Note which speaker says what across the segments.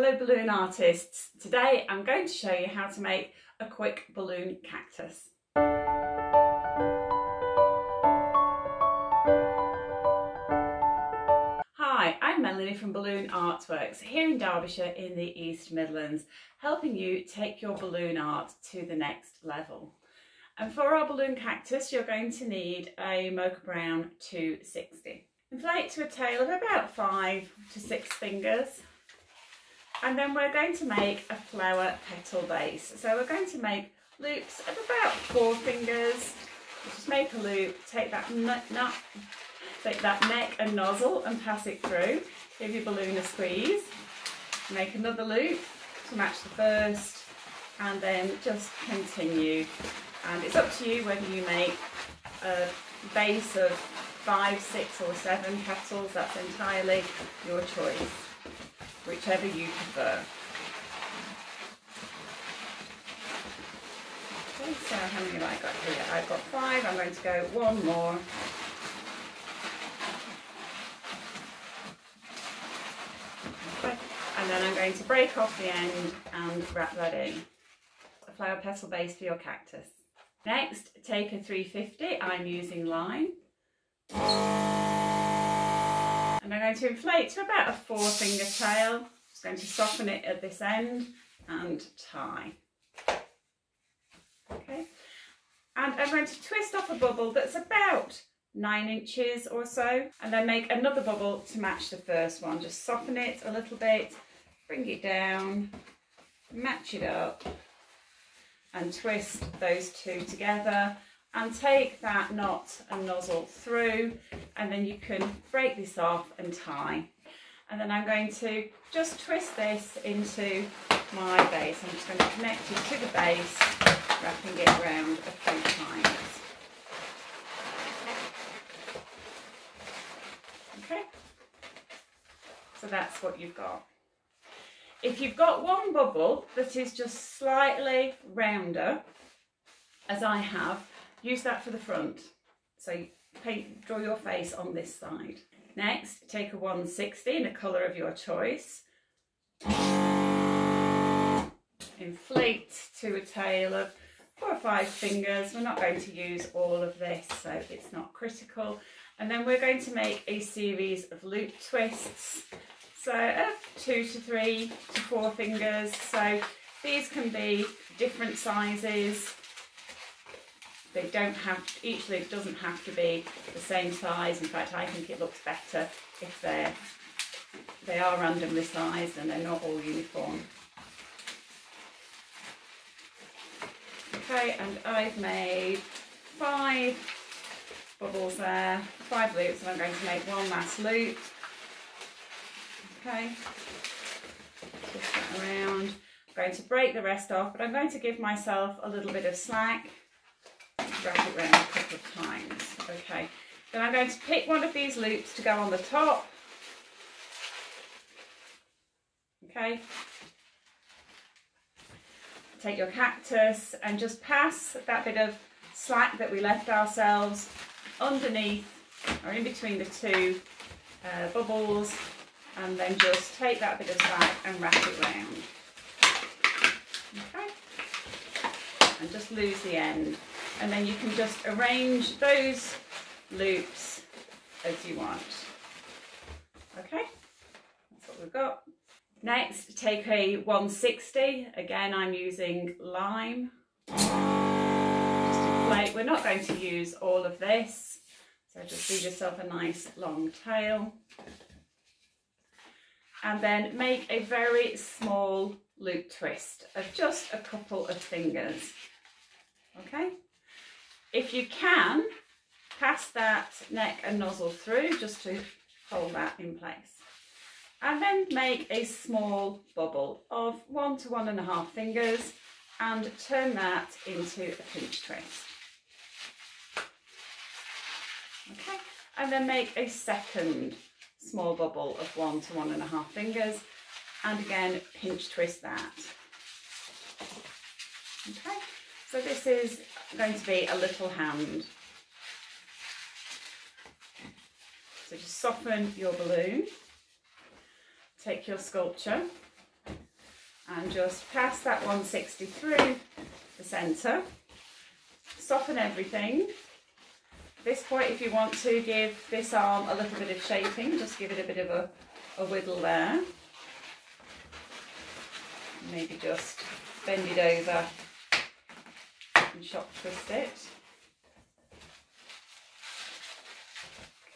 Speaker 1: Hello balloon artists, today I'm going to show you how to make a quick balloon cactus. Hi, I'm Melanie from Balloon Artworks here in Derbyshire in the East Midlands, helping you take your balloon art to the next level. And for our balloon cactus you're going to need a Mocha Brown 260. Inflate to a tail of about 5 to 6 fingers. And then we're going to make a flower petal base. So we're going to make loops of about 4 fingers. Just make a loop, take that neck and nozzle and pass it through. Give your balloon a squeeze. Make another loop to match the first, and then just continue. And it's up to you whether you make a base of 5, 6 or 7 petals. That's entirely your choice, whichever you prefer. Okay, so how many have I got here? I've got 5, I'm going to go 1 more. Okay. And then I'm going to break off the end and wrap that in. A flower petal base for your cactus. Next, take a 350, I'm using line. And I'm going to inflate to about a 4-finger tail. Just going to soften it at this end and tie. Okay. And I'm going to twist off a bubble that's about 9 inches or so, and then make another bubble to match the first one. Just soften it a little bit, bring it down, match it up, and twist those two together. And take that knot and nozzle through, and then you can break this off and tie. And then I'm going to just twist this into my base. I'm just going to connect it to the base, wrapping it around a few times. Okay, so that's what you've got. If you've got one bubble that is just slightly rounder, as I have, use that for the front. So draw your face on this side. Next, take a 160 in a colour of your choice. Inflate to a tail of 4 or 5 fingers. We're not going to use all of this, so it's not critical. And then we're going to make a series of loop twists. So of 2 to 3 to 4 fingers. So these can be different sizes. They don't have to, each loop doesn't have to be the same size. In fact, I think it looks better if they are randomly sized and they're not all uniform. Okay, and I've made 5 bubbles there, 5 loops, and I'm going to make one last loop. Okay, twist that around. I'm going to break the rest off, but I'm going to give myself a little bit of slack. Wrap it around a couple of times. Okay, then I'm going to pick one of these loops to go on the top. Okay, take your cactus and just pass that bit of slack that we left ourselves underneath or in between the 2 bubbles, and then just take that bit of slack and wrap it round. Okay, and just lose the end. And then you can just arrange those loops as you want. Okay, that's what we've got. Next, take a 160. Again, I'm using lime. Just inflate. We're not going to use all of this, so just leave yourself a nice long tail. And then make a very small loop twist of just a couple of fingers. Okay. If you can, pass that neck and nozzle through just to hold that in place. And then make a small bubble of 1 to 1.5 fingers and turn that into a pinch twist. Okay, and then make a second small bubble of 1 to 1.5 fingers and again pinch twist that. Okay. So this is going to be a little hand. So just soften your balloon, take your sculpture and just pass that 160 through the centre. Soften everything. At this point, if you want to give this arm a little bit of shaping, just give it a bit of a wiggle there. Maybe just bend it over and shock twist it.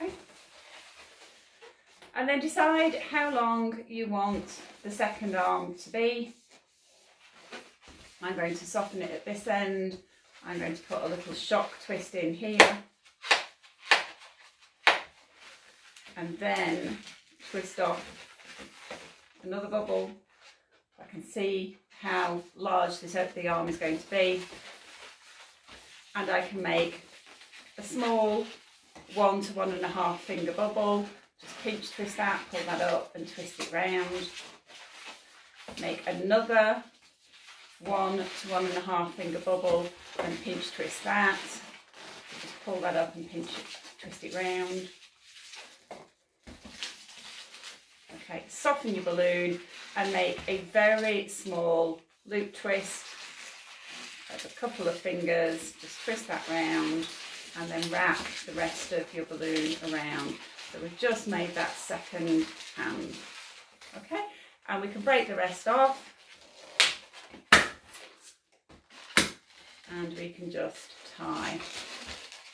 Speaker 1: Okay. And then decide how long you want the second arm to be. I'm going to soften it at this end. I'm going to put a little shock twist in here. And then twist off another bubble. I can see how large the arm is going to be. And I can make a small 1 to 1.5 finger bubble. Just pinch twist that, pull that up and twist it round. Make another 1 to 1.5 finger bubble and pinch twist that. Just pull that up and pinch it, twist it round. Okay, soften your balloon and make a very small loop twist. That's a couple of fingers, just twist that round and then wrap the rest of your balloon around. So we've just made that second hand. Okay, and we can break the rest off. And we can just tie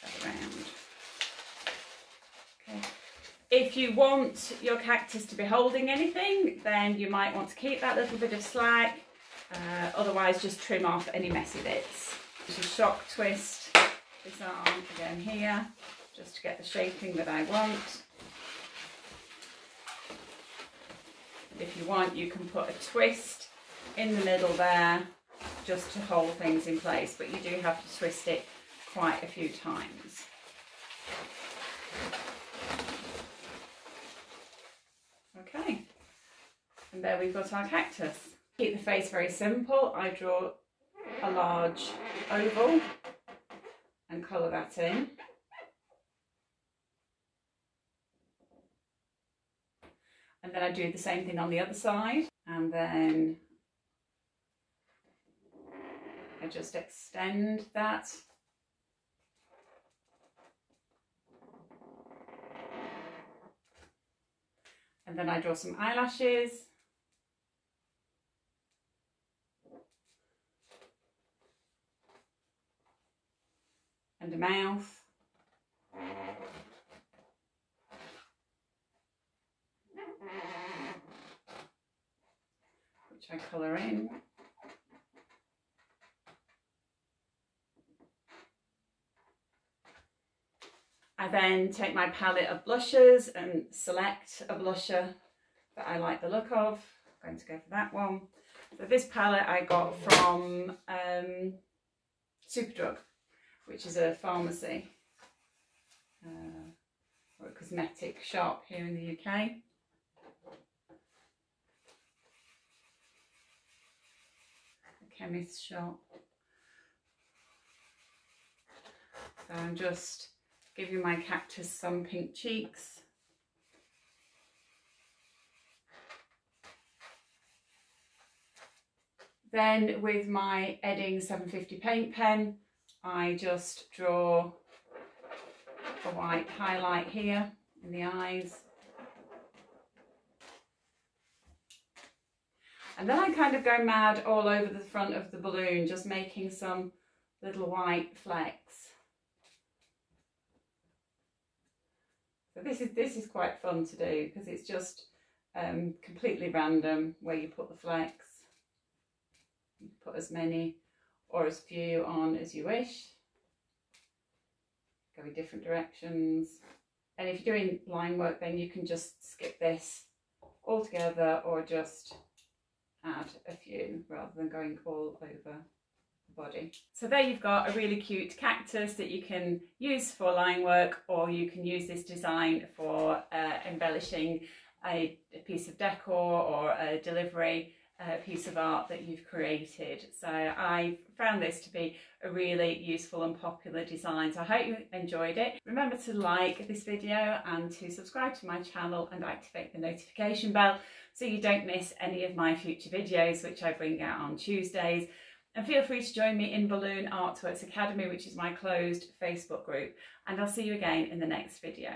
Speaker 1: that around. Okay. If you want your cactus to be holding anything, then you might want to keep that little bit of slack. Otherwise, just trim off any messy bits. Just shock twist this arm again here, just to get the shaping that I want. If you want, you can put a twist in the middle there, just to hold things in place, but you do have to twist it quite a few times. Okay, and there we've got our cactus. Keep the face very simple. I draw a large oval and colour that in. And then I do the same thing on the other side, and then I just extend that. And then I draw some eyelashes. And a mouth. Which I colour in. I then take my palette of blushes and select a blusher that I like the look of. I'm going to go for that one. So this palette I got from Superdrug, which is a pharmacy or a cosmetic shop here in the UK. A chemist shop. So I'm just giving my cactus some pink cheeks. Then with my Edding 750 paint pen, I just draw a white highlight here in the eyes. And then I kind of go mad all over the front of the balloon, just making some little white flecks. So this is quite fun to do because it's just completely random where you put the flecks. You can put as many or as few on as you wish. Go in different directions. And if you're doing line work, then you can just skip this altogether or just add a few rather than going all over the body. So there you've got a really cute cactus that you can use for line work, or you can use this design for embellishing a piece of decor or a delivery piece of art that you've created. So I found this to be a really useful and popular design. So I hope you enjoyed it. Remember to like this video and to subscribe to my channel and activate the notification bell so you don't miss any of my future videos, which I bring out on Tuesdays. And feel free to join me in Balloon Artworks Academy, which is my closed Facebook group. And I'll see you again in the next video.